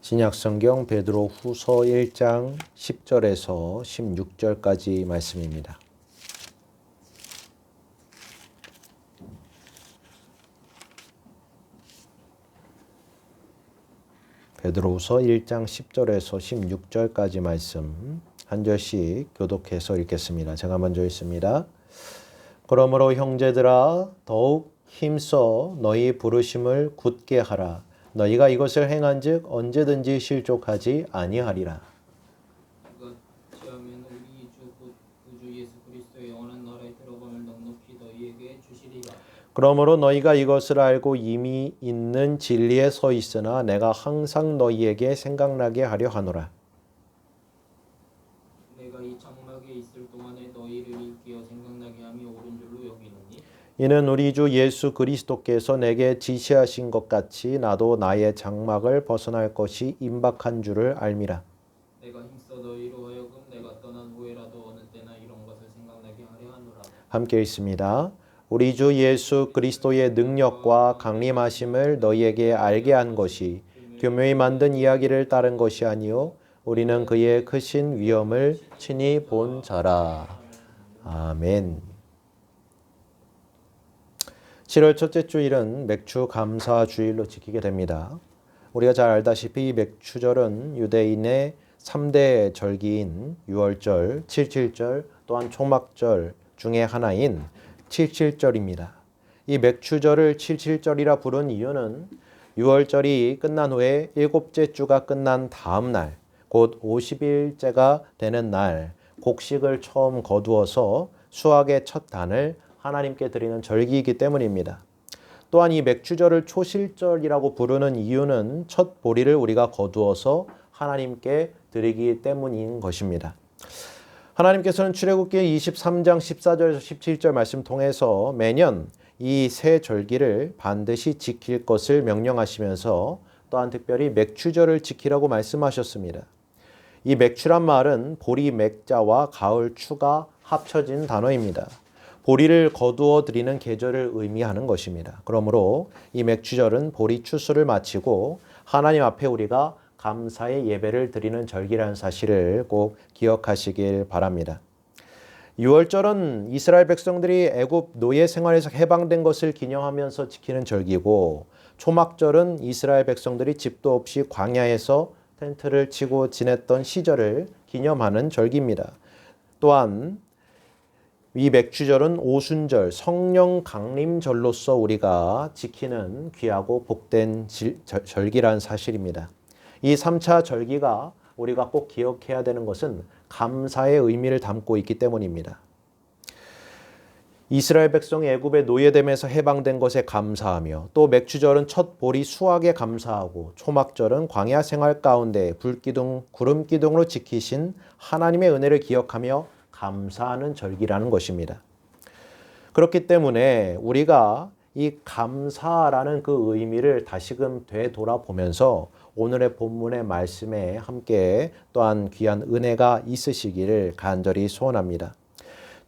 신약성경 베드로후서 1장 10절에서 16절까지 말씀입니다. 베드로후서 1장 10절에서 16절까지 말씀 한 절씩 교독해서 읽겠습니다. 제가 먼저 읽습니다. 그러므로 형제들아 더욱 힘써 너희 부르심을 굳게 하라. 너희가 이것을 행한즉 언제든지 실족하지 아니하리라. 이것 지하면 우리 구주 예수 그리스도의 영원한 나라에 들어감을 넉넉히 너희에게 주시리라. 그러므로 너희가 이것을 알고 이미 있는 진리에 서 있으나 내가 항상 너희에게 생각나게 하려 하노라. 내가 이 장막에 있을 동안에 너희를 일깨어 생각나게 함이 옳은 줄로 여기노니 이는 우리 주 예수 그리스도께서 내게 지시하신 것 같이 나도 나의 장막을 벗어날 것이 임박한 줄을 알미라. 내가 힘써 너희로 하여금 내가 떠난 후에라도 어느 때나 이런 것을 생각나게 하려 하노라. 함께 읽습니다. 우리 주 예수 그리스도의 능력과 강림하심을 너희에게 알게 한 것이 교묘히 만든 이야기를 따른 것이 아니요 우리는 그의 크신 위엄을 친히 본 자라. 아멘. 7월 첫째 주일은 맥주 감사 주일로 지키게 됩니다. 우리가 잘 알다시피 이 맥주절은 유대인의 3대 절기인 유월절, 칠칠절 또한 초막절 중에 하나인 칠칠절입니다. 이 맥주절을 칠칠절이라 부른 이유는 유월절이 끝난 후에 일곱째 주가 끝난 다음 날, 곧 50일째가 되는 날 곡식을 처음 거두어서 수확의 첫 단을 하나님께 드리는 절기이기 때문입니다. 또한 이 맥주절을 초실절이라고 부르는 이유는 첫 보리를 우리가 거두어서 하나님께 드리기 때문인 것입니다. 하나님께서는 출애굽기 23장 14절에서 17절 말씀 통해서 매년 이 세 절기를 반드시 지킬 것을 명령하시면서 또한 특별히 맥주절을 지키라고 말씀하셨습니다. 이 맥주란 말은 보리 맥자와 가을 추가 합쳐진 단어입니다. 보리를 거두어 드리는 계절을 의미하는 것입니다. 그러므로 이 맥주절은 보리 추수를 마치고 하나님 앞에 우리가 감사의 예배를 드리는 절기라는 사실을 꼭 기억하시길 바랍니다. 유월절은 이스라엘 백성들이 애굽 노예 생활에서 해방된 것을 기념하면서 지키는 절기고, 초막절은 이스라엘 백성들이 집도 없이 광야에서 텐트를 치고 지냈던 시절을 기념하는 절기입니다. 또한 이 맥주절은 오순절, 성령 강림절로서 우리가 지키는 귀하고 복된 절기라는 사실입니다. 이 3차 절기가 우리가 꼭 기억해야 되는 것은 감사의 의미를 담고 있기 때문입니다. 이스라엘 백성이 애굽의 노예됨에서 해방된 것에 감사하며, 또 맥주절은 첫 보리 수확에 감사하고, 초막절은 광야 생활 가운데 불기둥, 구름기둥으로 지키신 하나님의 은혜를 기억하며 감사하는 절기라는 것입니다. 그렇기 때문에 우리가 이 감사라는 그 의미를 다시금 되돌아보면서 오늘의 본문의 말씀에 함께 또한 귀한 은혜가 있으시기를 간절히 소원합니다.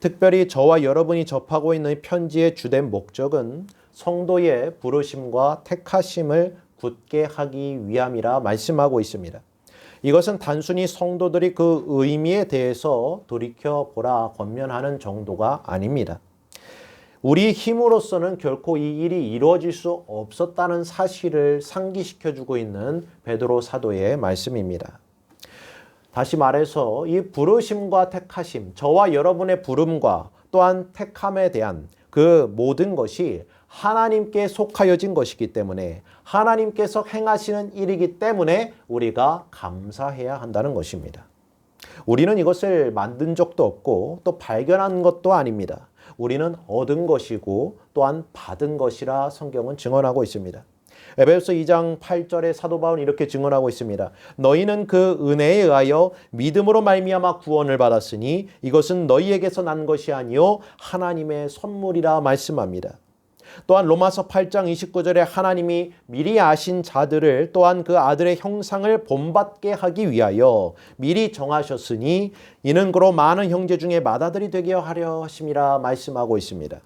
특별히 저와 여러분이 접하고 있는 편지의 주된 목적은 성도의 부르심과 택하심을 굳게 하기 위함이라 말씀하고 있습니다. 이것은 단순히 성도들이 그 의미에 대해서 돌이켜보라 권면하는 정도가 아닙니다. 우리 힘으로서는 결코 이 일이 이루어질 수 없었다는 사실을 상기시켜주고 있는 베드로 사도의 말씀입니다. 다시 말해서 이 부르심과 택하심, 저와 여러분의 부름과 또한 택함에 대한 그 모든 것이 하나님께 속하여진 것이기 때문에, 하나님께서 행하시는 일이기 때문에 우리가 감사해야 한다는 것입니다. 우리는 이것을 만든 적도 없고 또 발견한 것도 아닙니다. 우리는 얻은 것이고 또한 받은 것이라 성경은 증언하고 있습니다. 에베소서 2장 8절에 사도 바울은 이렇게 증언하고 있습니다. 너희는 그 은혜에 의하여 믿음으로 말미암아 구원을 받았으니 이것은 너희에게서 난 것이 아니요 하나님의 선물이라 말씀합니다. 또한 로마서 8장 29절에 하나님이 미리 아신 자들을 또한 그 아들의 형상을 본받게 하기 위하여 미리 정하셨으니 이는 그로 많은 형제 중에 맏아들이 되게 하려 하심이라 말씀하고 있습니다.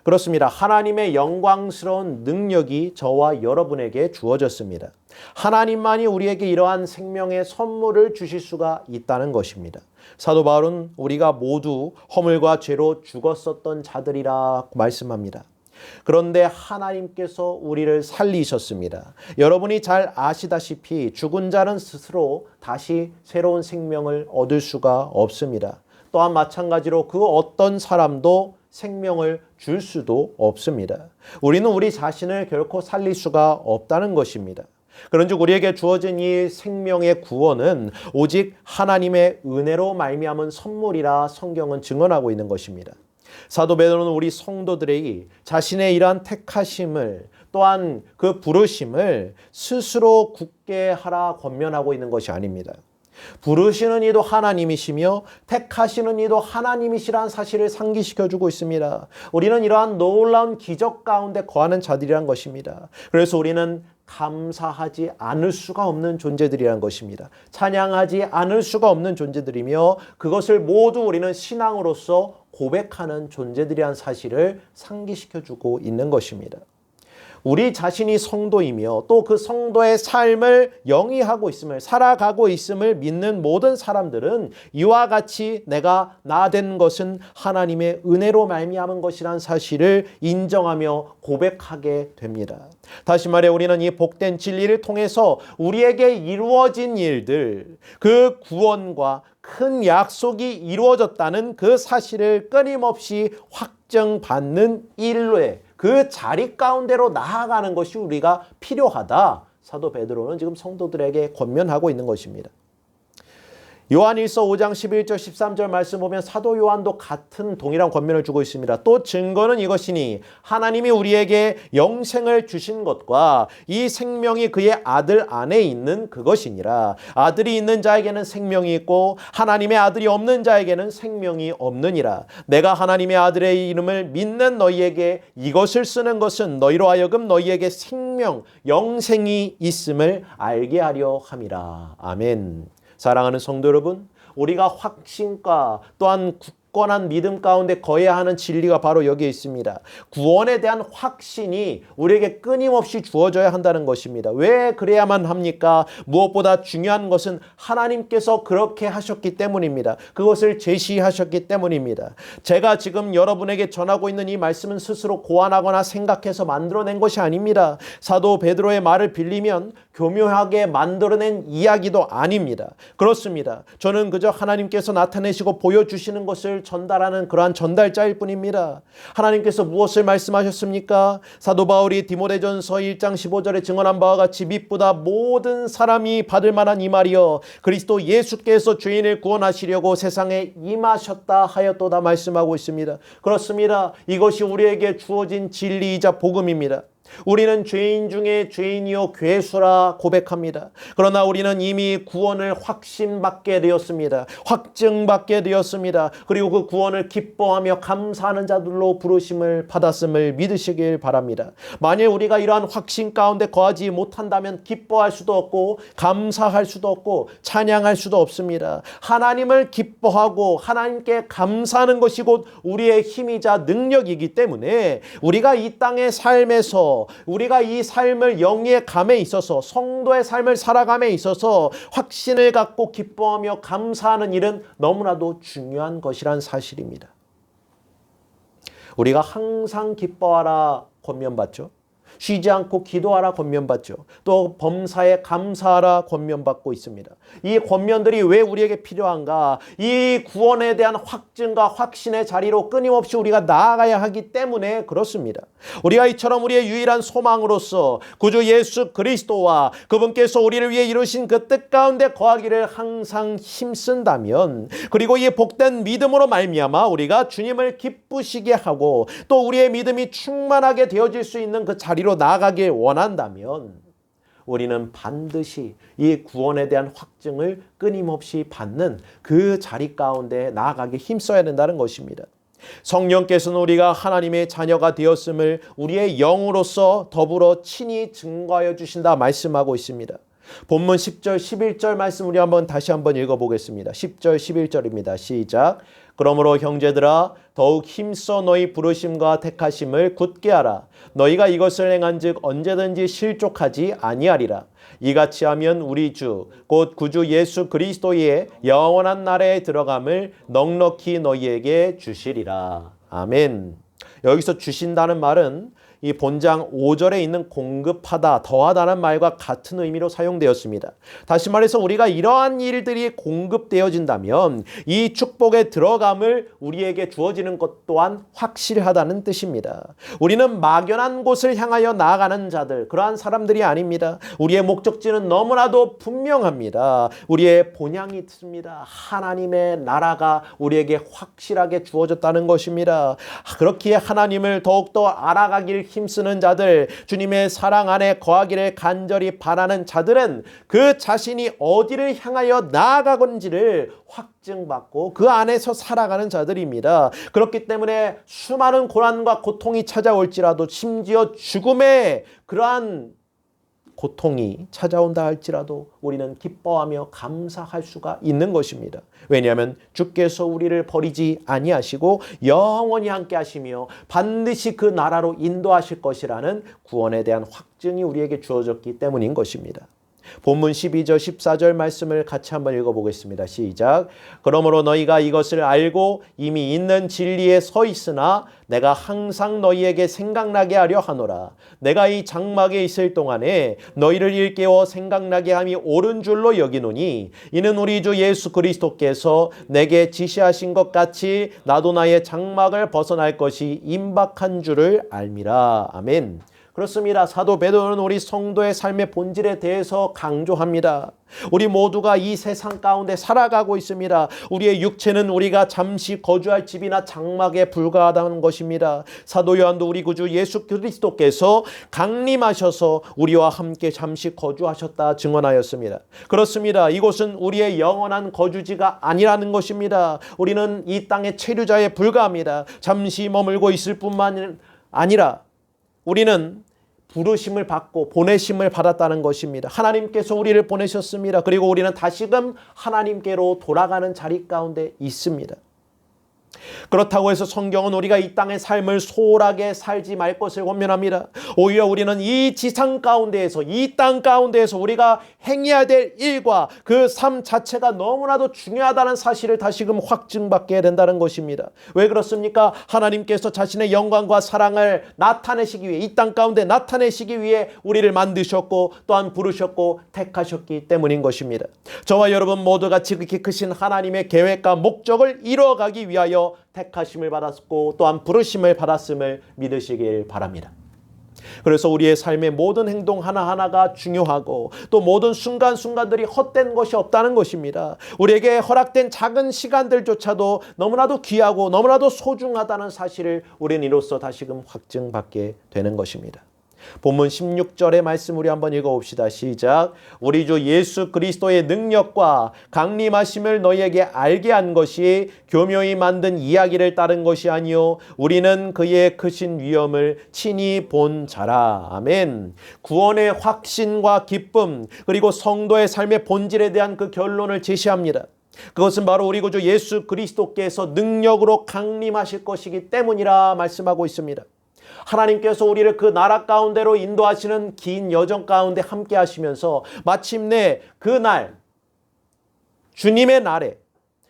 그렇습니다. 하나님의 영광스러운 능력이 저와 여러분에게 주어졌습니다. 하나님만이 우리에게 이러한 생명의 선물을 주실 수가 있다는 것입니다. 사도 바울은 우리가 모두 허물과 죄로 죽었었던 자들이라 말씀합니다. 그런데 하나님께서 우리를 살리셨습니다. 여러분이 잘 아시다시피 죽은 자는 스스로 다시 새로운 생명을 얻을 수가 없습니다. 또한 마찬가지로 그 어떤 사람도 생명을 줄 수도 없습니다. 우리는 우리 자신을 결코 살릴 수가 없다는 것입니다. 그런즉 우리에게 주어진 이 생명의 구원은 오직 하나님의 은혜로 말미암은 선물이라 성경은 증언하고 있는 것입니다. 사도 베드로는 우리 성도들이 자신의 이러한 택하심을 또한 그 부르심을 스스로 굳게 하라 권면하고 있는 것이 아닙니다. 부르시는 이도 하나님이시며 택하시는 이도 하나님이시라는 사실을 상기시켜주고 있습니다. 우리는 이러한 놀라운 기적 가운데 거하는 자들이란 것입니다. 그래서 우리는 감사하지 않을 수가 없는 존재들이란 것입니다. 찬양하지 않을 수가 없는 존재들이며 그것을 모두 우리는 신앙으로서 고백하는 존재들이란 사실을 상기시켜주고 있는 것입니다. 우리 자신이 성도이며 또 그 성도의 삶을 영위하고 있음을 살아가고 있음을 믿는 모든 사람들은 이와 같이 내가 나 된 것은 하나님의 은혜로 말미암은 것이라는 사실을 인정하며 고백하게 됩니다. 다시 말해 우리는 이 복된 진리를 통해서 우리에게 이루어진 일들, 그 구원과 큰 약속이 이루어졌다는 그 사실을 끊임없이 확정받는 일로에 그 자리 가운데로 나아가는 것이 우리가 필요하다. 사도 베드로는 지금 성도들에게 권면하고 있는 것입니다. 요한일서 5장 11절 13절 말씀 보면 사도 요한도 같은 동일한 권면을 주고 있습니다. 또 증거는 이것이니 하나님이 우리에게 영생을 주신 것과 이 생명이 그의 아들 안에 있는 그것이니라. 아들이 있는 자에게는 생명이 있고 하나님의 아들이 없는 자에게는 생명이 없느니라. 내가 하나님의 아들의 이름을 믿는 너희에게 이것을 쓰는 것은 너희로 하여금 너희에게 생명, 영생이 있음을 알게 하려 함이라. 아멘. 사랑하는 성도 여러분, 우리가 확신과 또한 굳건한 믿음 가운데 거해야 하는 진리가 바로 여기에 있습니다. 구원에 대한 확신이 우리에게 끊임없이 주어져야 한다는 것입니다. 왜 그래야만 합니까? 무엇보다 중요한 것은 하나님께서 그렇게 하셨기 때문입니다. 그것을 제시하셨기 때문입니다. 제가 지금 여러분에게 전하고 있는 이 말씀은 스스로 고안하거나 생각해서 만들어낸 것이 아닙니다. 사도 베드로의 말을 빌리면 교묘하게 만들어낸 이야기도 아닙니다. 그렇습니다. 저는 그저 하나님께서 나타내시고 보여주시는 것을 전달하는 그러한 전달자일 뿐입니다. 하나님께서 무엇을 말씀하셨습니까? 사도 바울이 디모데전서 1장 15절에 증언한 바와 같이 믿보다 모든 사람이 받을 만한 이 말이여 그리스도 예수께서 죄인을 구원하시려고 세상에 임하셨다 하였도다 말씀하고 있습니다. 그렇습니다. 이것이 우리에게 주어진 진리이자 복음입니다. 우리는 죄인 중에 죄인이요 괴수라 고백합니다. 그러나 우리는 이미 구원을 확신받게 되었습니다. 확증받게 되었습니다. 그리고 그 구원을 기뻐하며 감사하는 자들로 부르심을 받았음을 믿으시길 바랍니다. 만일 우리가 이러한 확신 가운데 거하지 못한다면 기뻐할 수도 없고 감사할 수도 없고 찬양할 수도 없습니다. 하나님을 기뻐하고 하나님께 감사하는 것이 곧 우리의 힘이자 능력이기 때문에 우리가 이 땅의 삶에서 우리가 이 삶을 영의 감에 있어서 성도의 삶을 살아감에 있어서 확신을 갖고 기뻐하며 감사하는 일은 너무나도 중요한 것이란 사실입니다. 우리가 항상 기뻐하라 권면받죠. 쉬지 않고 기도하라 권면받죠. 또 범사에 감사하라 권면받고 있습니다. 이 권면들이 왜 우리에게 필요한가? 이 구원에 대한 확증과 확신의 자리로 끊임없이 우리가 나아가야 하기 때문에 그렇습니다. 우리가 이처럼 우리의 유일한 소망으로서 구주 예수 그리스도와 그분께서 우리를 위해 이루신 그 뜻 가운데 거하기를 항상 힘쓴다면 그리고 이 복된 믿음으로 말미암아 우리가 주님을 기쁘시게 하고 또 우리의 믿음이 충만하게 되어질 수 있는 그 자리로 나아가길 원한다면 우리는 반드시 이 구원에 대한 확증을 끊임없이 받는 그 자리 가운데 나아가기 힘써야 된다는 것입니다. 성령께서는 우리가 하나님의 자녀가 되었음을 우리의 영으로서 더불어 친히 증거하여 주신다 말씀하고 있습니다. 본문 10절 11절 말씀 우리 다시 한번 읽어보겠습니다. 10절 11절입니다. 시작. 그러므로 형제들아 더욱 힘써 너희 부르심과 택하심을 굳게 하라. 너희가 이것을 행한즉 언제든지 실족하지 아니하리라. 이같이 하면 우리 주 곧 구주 예수 그리스도의 영원한 나라에 들어감을 넉넉히 너희에게 주시리라. 아멘. 여기서 주신다는 말은 이 본장 5절에 있는 공급하다, 더하다는 말과 같은 의미로 사용되었습니다. 다시 말해서 우리가 이러한 일들이 공급되어진다면 이 축복에 들어감을 우리에게 주어지는 것 또한 확실하다는 뜻입니다. 우리는 막연한 곳을 향하여 나아가는 자들, 그러한 사람들이 아닙니다. 우리의 목적지는 너무나도 분명합니다. 우리의 본향이 있습니다. 하나님의 나라가 우리에게 확실하게 주어졌다는 것입니다. 그렇기에 하나님을 더욱더 알아가길 힘쓰는 자들, 주님의 사랑 안에 거하기를 간절히 바라는 자들은 그 자신이 어디를 향하여 나아가건지를 확증받고 그 안에서 살아가는 자들입니다. 그렇기 때문에 수많은 고난과 고통이 찾아올지라도, 심지어 죽음의 그러한 고통이 찾아온다 할지라도 우리는 기뻐하며 감사할 수가 있는 것입니다. 왜냐하면 주께서 우리를 버리지 아니하시고 영원히 함께 하시며 반드시 그 나라로 인도하실 것이라는 구원에 대한 확증이 우리에게 주어졌기 때문인 것입니다. 본문 12절 14절 말씀을 같이 한번 읽어보겠습니다. 시작. 그러므로 너희가 이것을 알고 이미 있는 진리에 서 있으나 내가 항상 너희에게 생각나게 하려 하노라. 내가 이 장막에 있을 동안에 너희를 일깨워 생각나게 함이 옳은 줄로 여기노니 이는 우리 주 예수 그리스도께서 내게 지시하신 것 같이 나도 나의 장막을 벗어날 것이 임박한 줄을 알미라. 아멘. 그렇습니다. 사도 베드로는 우리 성도의 삶의 본질에 대해서 강조합니다. 우리 모두가 이 세상 가운데 살아가고 있습니다. 우리의 육체는 우리가 잠시 거주할 집이나 장막에 불과하다는 것입니다. 사도 요한도 우리 구주 예수 그리스도께서 강림하셔서 우리와 함께 잠시 거주하셨다 증언하였습니다. 그렇습니다. 이곳은 우리의 영원한 거주지가 아니라는 것입니다. 우리는 이 땅의 체류자에 불과합니다. 잠시 머물고 있을 뿐만 아니라 우리는 부르심을 받고 보내심을 받았다는 것입니다. 하나님께서 우리를 보내셨습니다. 그리고 우리는 다시금 하나님께로 돌아가는 자리 가운데 있습니다. 그렇다고 해서 성경은 우리가 이 땅의 삶을 소홀하게 살지 말 것을 권면합니다. 오히려 우리는 이 지상 가운데에서, 이 땅 가운데에서 우리가 행해야 될 일과 그 삶 자체가 너무나도 중요하다는 사실을 다시금 확증받게 된다는 것입니다. 왜 그렇습니까? 하나님께서 자신의 영광과 사랑을 나타내시기 위해, 이 땅 가운데 나타내시기 위해 우리를 만드셨고 또한 부르셨고 택하셨기 때문인 것입니다. 저와 여러분 모두가 지극히 크신 하나님의 계획과 목적을 이루어가기 위하여 택하심을 받았고 또한 부르심을 받았음을 믿으시길 바랍니다. 그래서 우리의 삶의 모든 행동 하나하나가 중요하고 또 모든 순간순간들이 헛된 것이 없다는 것입니다. 우리에게 허락된 작은 시간들조차도 너무나도 귀하고 너무나도 소중하다는 사실을 우리는 이로써 다시금 확증받게 되는 것입니다. 본문 16절의 말씀 우리 한번 읽어봅시다. 시작. 우리 주 예수 그리스도의 능력과 강림하심을 너희에게 알게 한 것이 교묘히 만든 이야기를 따른 것이 아니요 우리는 그의 크신 위엄을 친히 본 자라. 아멘. 구원의 확신과 기쁨 그리고 성도의 삶의 본질에 대한 그 결론을 제시합니다. 그것은 바로 우리 구주 예수 그리스도께서 능력으로 강림하실 것이기 때문이라 말씀하고 있습니다. 하나님께서 우리를 그 나라 가운데로 인도하시는 긴 여정 가운데 함께 하시면서 마침내 그날 주님의 날에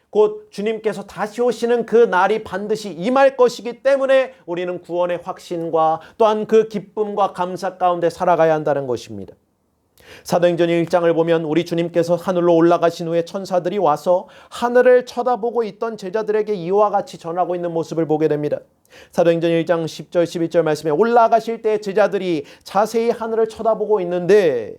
곧 주님께서 다시 오시는 그 날이 반드시 임할 것이기 때문에 우리는 구원의 확신과 또한 그 기쁨과 감사 가운데 살아가야 한다는 것입니다. 사도행전 1장을 보면 우리 주님께서 하늘로 올라가신 후에 천사들이 와서 하늘을 쳐다보고 있던 제자들에게 이와 같이 전하고 있는 모습을 보게 됩니다. 사도행전 1장 10절 11절 말씀에 올라가실 때 제자들이 자세히 하늘을 쳐다보고 있는데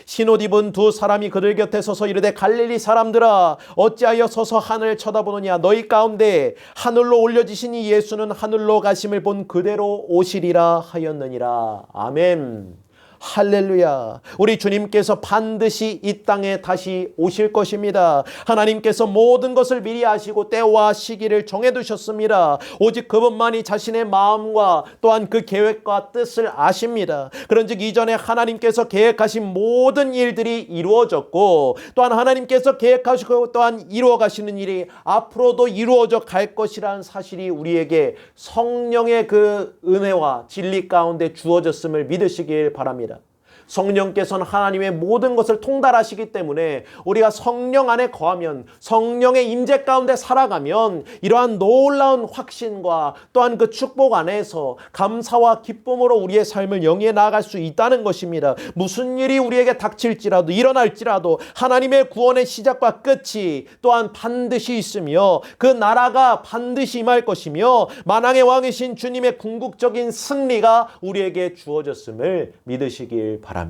흰옷 입은 두 사람이 그들 곁에 서서 이르되 갈릴리 사람들아 어찌하여 서서 하늘을 쳐다보느냐 너희 가운데 하늘로 올려지신 이 예수는 하늘로 가심을 본 그대로 오시리라 하였느니라. 아멘. 할렐루야. 우리 주님께서 반드시 이 땅에 다시 오실 것입니다. 하나님께서 모든 것을 미리 아시고 때와 시기를 정해두셨습니다. 오직 그분만이 자신의 마음과 또한 그 계획과 뜻을 아십니다. 그런즉 이전에 하나님께서 계획하신 모든 일들이 이루어졌고, 또한 하나님께서 계획하시고 또한 이루어 가시는 일이 앞으로도 이루어져 갈 것이라는 사실이 우리에게 성령의 그 은혜와 진리 가운데 주어졌음을 믿으시길 바랍니다. 성령께서는 하나님의 모든 것을 통달하시기 때문에 우리가 성령 안에 거하면, 성령의 임재 가운데 살아가면 이러한 놀라운 확신과 또한 그 축복 안에서 감사와 기쁨으로 우리의 삶을 영위해 나아갈 수 있다는 것입니다. 무슨 일이 우리에게 닥칠지라도, 일어날지라도 하나님의 구원의 시작과 끝이 또한 반드시 있으며 그 나라가 반드시 임할 것이며 만왕의 왕이신 주님의 궁극적인 승리가 우리에게 주어졌음을 믿으시길 바랍니다.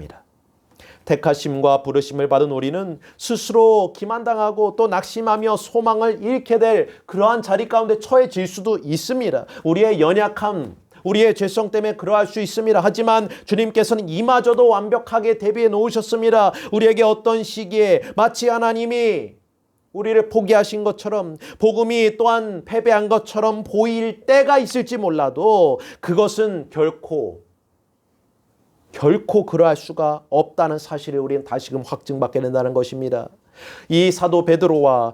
택하심과 부르심을 받은 우리는 스스로 기만당하고 또 낙심하며 소망을 잃게 될 그러한 자리 가운데 처해질 수도 있습니다. 우리의 연약함, 우리의 죄성 때문에 그러할 수 있습니다. 하지만 주님께서는 이마저도 완벽하게 대비해 놓으셨습니다. 우리에게 어떤 시기에 마치 하나님이 우리를 포기하신 것처럼, 복음이 또한 패배한 것처럼 보일 때가 있을지 몰라도 그것은 결코 그러할 수가 없다는 사실을 우리는 다시금 확증받게 된다는 것입니다. 이 사도 베드로와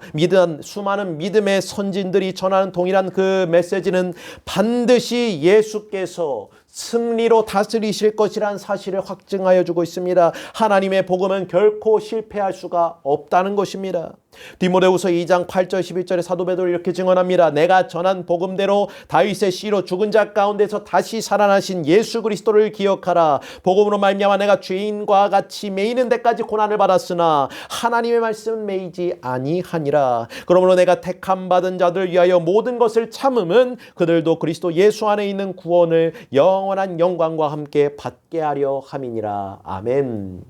수많은 믿음의 선진들이 전하는 동일한 그 메시지는 반드시 예수께서 승리로 다스리실 것이라는 사실을 확증하여 주고 있습니다. 하나님의 복음은 결코 실패할 수가 없다는 것입니다. 디모데후서 2장 8절 11절에 사도 베드로 이렇게 증언합니다. 내가 전한 복음대로 다윗의 씨로 죽은 자 가운데서 다시 살아나신 예수 그리스도를 기억하라. 복음으로 말미암아 내가 죄인과 같이 매이는 데까지 고난을 받았으나 하나님의 말씀은 매이지 아니하니라. 그러므로 내가 택함 받은 자들 위하여 모든 것을 참음은 그들도 그리스도 예수 안에 있는 구원을 영원한 영광과 함께 받게 하려 함이니라. 아멘.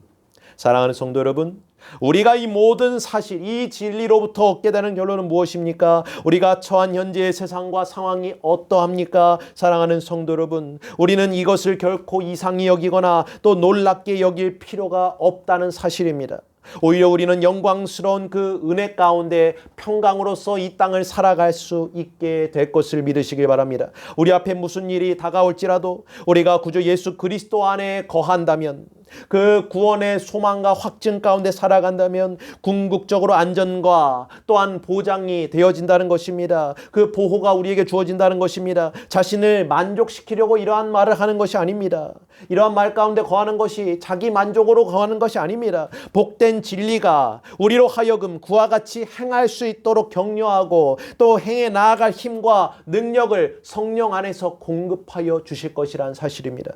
사랑하는 성도 여러분, 우리가 이 모든 사실, 이 진리로부터 얻게 되는 결론은 무엇입니까? 우리가 처한 현재의 세상과 상황이 어떠합니까? 사랑하는 성도 여러분, 우리는 이것을 결코 이상히 여기거나 또 놀랍게 여길 필요가 없다는 사실입니다. 오히려 우리는 영광스러운 그 은혜 가운데 평강으로서 이 땅을 살아갈 수 있게 될 것을 믿으시길 바랍니다. 우리 앞에 무슨 일이 다가올지라도 우리가 구주 예수 그리스도 안에 거한다면, 그 구원의 소망과 확증 가운데 살아간다면 궁극적으로 안전과 또한 보장이 되어진다는 것입니다. 그 보호가 우리에게 주어진다는 것입니다. 자신을 만족시키려고 이러한 말을 하는 것이 아닙니다. 이러한 말 가운데 거하는 것이 자기 만족으로 거하는 것이 아닙니다. 복된 진리가 우리로 하여금 그와 같이 행할 수 있도록 격려하고 또 행해 나아갈 힘과 능력을 성령 안에서 공급하여 주실 것이라는 사실입니다.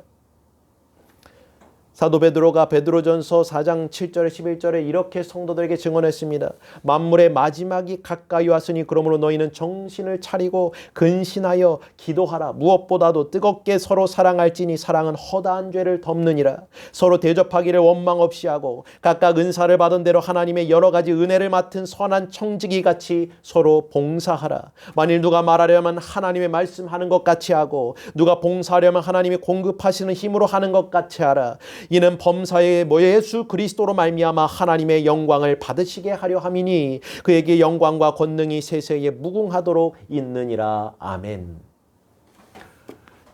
사도 베드로가 베드로전서 4장 7절에 11절에 이렇게 성도들에게 증언했습니다. 만물의 마지막이 가까이 왔으니 그러므로 너희는 정신을 차리고 근신하여 기도하라. 무엇보다도 뜨겁게 서로 사랑할지니 사랑은 허다한 죄를 덮느니라. 서로 대접하기를 원망 없이 하고 각각 은사를 받은 대로 하나님의 여러 가지 은혜를 맡은 선한 청지기 같이 서로 봉사하라. 만일 누가 말하려면 하나님의 말씀하는 것 같이 하고 누가 봉사하려면 하나님이 공급하시는 힘으로 하는 것 같이 하라. 이는 범사의 예수 그리스도로 말미암아 하나님의 영광을 받으시게 하려 함이니 그에게 영광과 권능이 세세에 무궁하도록 있느니라. 아멘.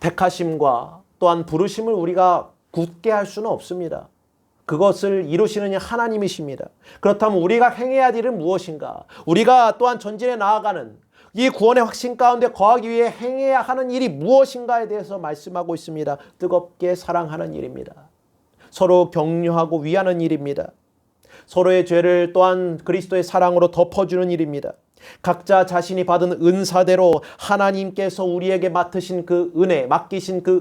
택하심과 또한 부르심을 우리가 굳게 할 수는 없습니다. 그것을 이루시는 하나님이십니다. 그렇다면 우리가 행해야 할 일은 무엇인가? 우리가 또한 전진해 나아가는 이 구원의 확신 가운데 거하기 위해 행해야 하는 일이 무엇인가에 대해서 말씀하고 있습니다. 뜨겁게 사랑하는 일입니다. 서로 격려하고 위하는 일입니다. 서로의 죄를 또한 그리스도의 사랑으로 덮어주는 일입니다. 각자 자신이 받은 은사대로 하나님께서 우리에게 맡기신 그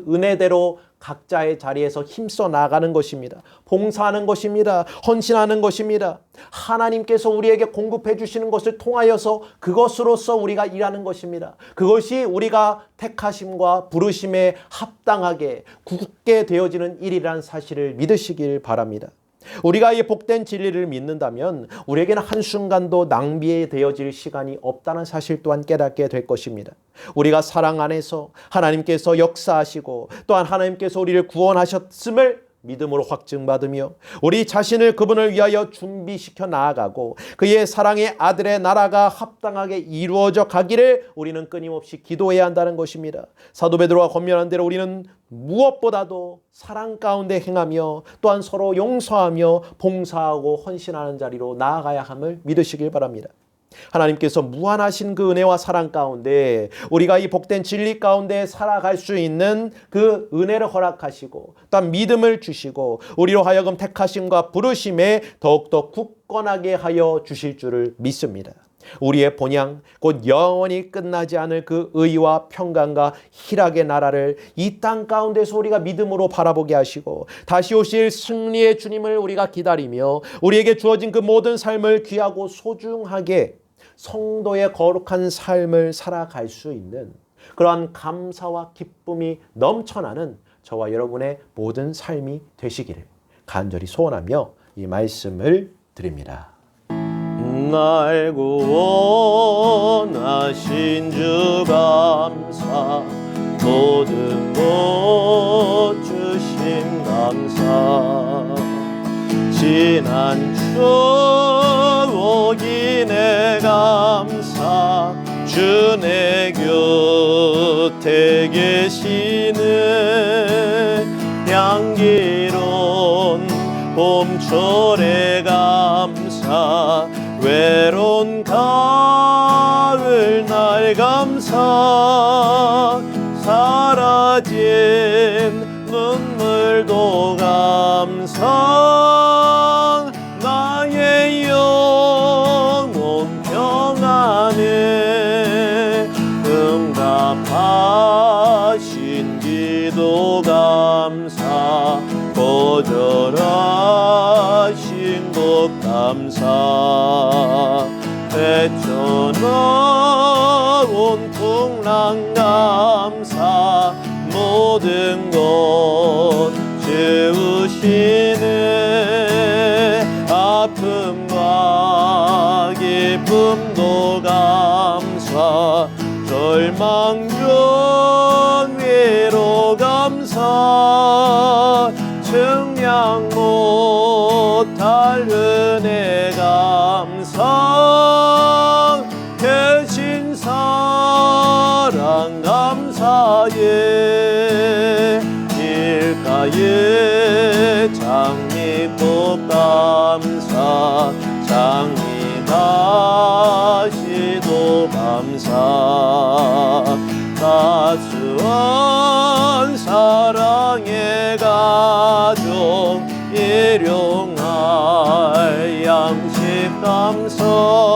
은혜대로 각자의 자리에서 힘써 나가는 것입니다. 봉사하는 것입니다. 헌신하는 것입니다. 하나님께서 우리에게 공급해 주시는 것을 통하여서 그것으로서 우리가 일하는 것입니다. 그것이 우리가 택하심과 부르심에 합당하게 굳게 되어지는 일이라는 사실을 믿으시길 바랍니다. 우리가 이 복된 진리를 믿는다면 우리에게는 한순간도 낭비되어질 시간이 없다는 사실 또한 깨닫게 될 것입니다. 우리가 사랑 안에서 하나님께서 역사하시고 또한 하나님께서 우리를 구원하셨음을 믿음으로 확증받으며 우리 자신을 그분을 위하여 준비시켜 나아가고 그의 사랑의 아들의 나라가 합당하게 이루어져 가기를 우리는 끊임없이 기도해야 한다는 것입니다. 사도 베드로가 권면한 대로 우리는 무엇보다도 사랑 가운데 행하며 또한 서로 용서하며 봉사하고 헌신하는 자리로 나아가야 함을 믿으시길 바랍니다. 하나님께서 무한하신 그 은혜와 사랑 가운데 우리가 이 복된 진리 가운데 살아갈 수 있는 그 은혜를 허락하시고 또한 믿음을 주시고 우리로 하여금 택하심과 부르심에 더욱더 굳건하게 하여 주실 줄을 믿습니다. 우리의 본향 곧 영원히 끝나지 않을 그 의와 평강과 희락의 나라를 이 땅 가운데서 우리가 믿음으로 바라보게 하시고 다시 오실 승리의 주님을 우리가 기다리며 우리에게 주어진 그 모든 삶을 귀하고 소중하게 성도의 거룩한 삶을 살아갈 수 있는 그러한 감사와 기쁨이 넘쳐나는 저와 여러분의 모든 삶이 되시기를 간절히 소원하며 이 말씀을 드립니다. 날 구원하신 주 감사 모든 것 주심 감사 지난 추억이 내 감사 주 내 곁에 계시는 향기로운 봄철의 감사 외로운 가을 날 감사 사라진 눈물도 감사 나의 영혼 평안에 응답하신 기도 감사 거절하신 것 감사 헤쳐나온 풍랑 감사 모든 것 채우시네 아픔과 기쁨도 감사 절망 중 위로 감사 측량 못할 은혜 감사 계신 사랑 감사에 길가에 장미꽃 감사 장미가시도 감사 따스한 사랑의 가족 일용할 양식 감사